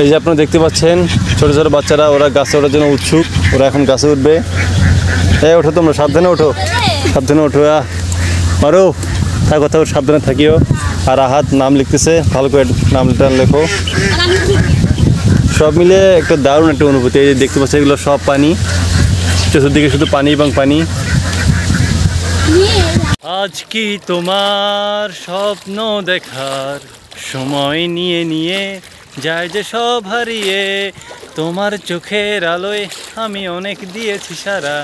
এই যে আপনারা দেখতে পাচ্ছেন ছোট ছোট বাচ্চারা, ওরা গাছে ওঠার জন্য উৎসুক। ওরা এখন গাছে উঠবে। ওঠো তোমরা, সাবধানে ওঠো, সাবধানে ওঠো। মারো থাকো, থাকো, সাবধানে থাকিও। আর আহাত নাম লিখতেছে, ভালো করে নামটা লেখো। সব মিলে একটা দারুণ একটা অনুভূতি। এই যে দেখতে পাচ্ছি এগুলো সব পানি, চতুর্দিকে শুধু পানি এবং পানি। আজ কি তোমার স্বপ্ন দেখার সময় নিয়ে নিয়ে যায় যে সব হারিয়ে, তোমার চোখের আলোয় আমি অনেক দিয়েছি সারা,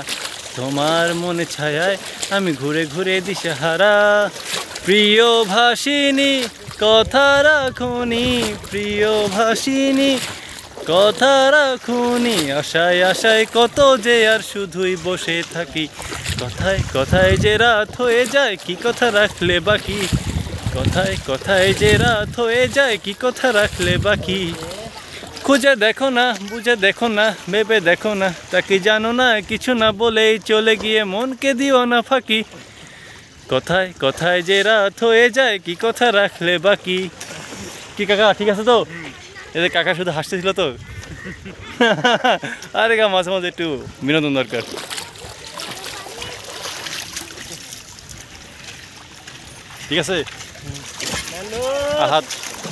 তোমার মনে ছায়ায় আমি ঘুরে ঘুরে দিশেহারা। প্রিয় ভাসিনী কথা রাখুনি, প্রিয় ভাসিনী কথা রাখুনি, আশায় আশায় কত যে আর শুধুই বসে থাকি, কথায় কথায় যে রাত হয়ে যায় কি কথা রাখলে বাকি, কথায় কথায় যে রাত হয়ে যায় কি কথা রাখলে বাকি। খুঁজে দেখো না, বুঝে দেখো না, ভেবে দেখো না, তাকে জানো না, কিছু না বলেই চলে গিয়ে মনকে দিও না ফাঁকি, কথায় কথায় যে রাত হয়ে যায় কি কথা রাখলে বাকি। কি কাকা ঠিক আছে তো? এদের কাকা শুধু হাসতেছিল তো। আরে গা, মাঝে মাঝে একটু বিনোদন দরকার। ঠিক আছে আহাত,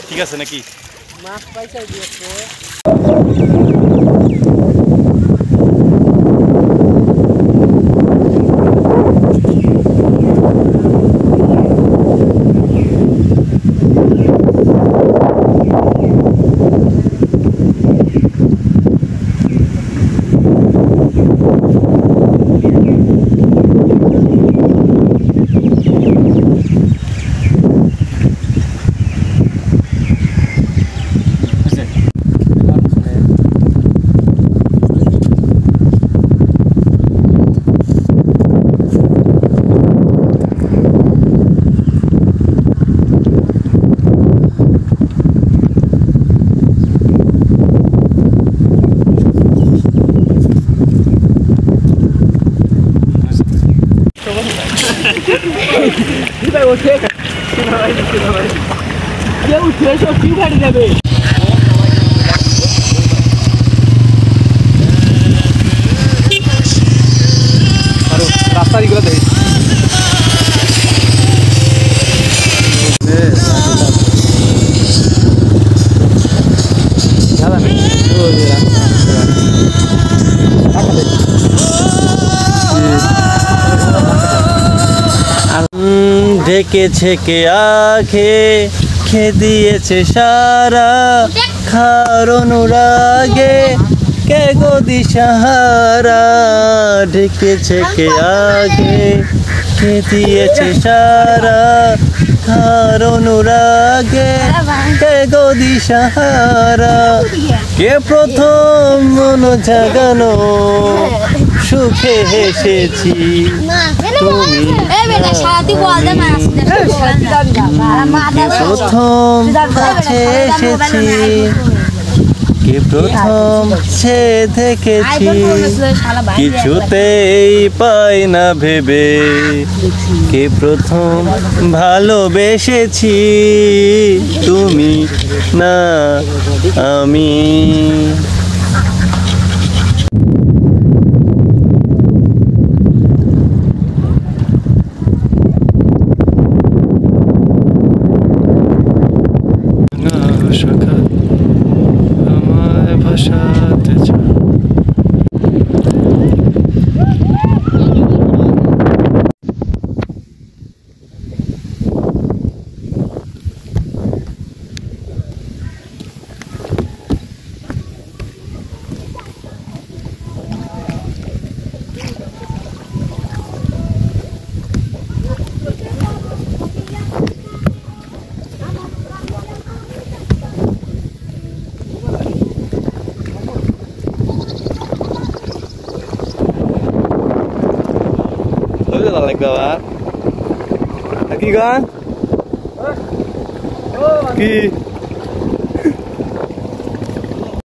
ঠিক আছে নাকি? মাছ পয়সা দিয়েছে। রাস্তাগুলো দেখ ঢেকেছে কে আখে, খে দিয়েছে সারা, খার অনুরাগে কে গো দিশাহারা, ঢেকেছে কে আগে, খে দিয়েছে সারা, খার অনুরাগে কে গো দিশাহারা, কে প্রথম মন জাগানো সুখে হেসেছি তুমি, প্রথম কাছে এসেছি, কে প্রথম সে দেখেছি, কিছুতেই পাই না ভেবে, কে প্রথম ভালোবেসেছি তুমি না আমি। Like that. Lagi kan? Ki.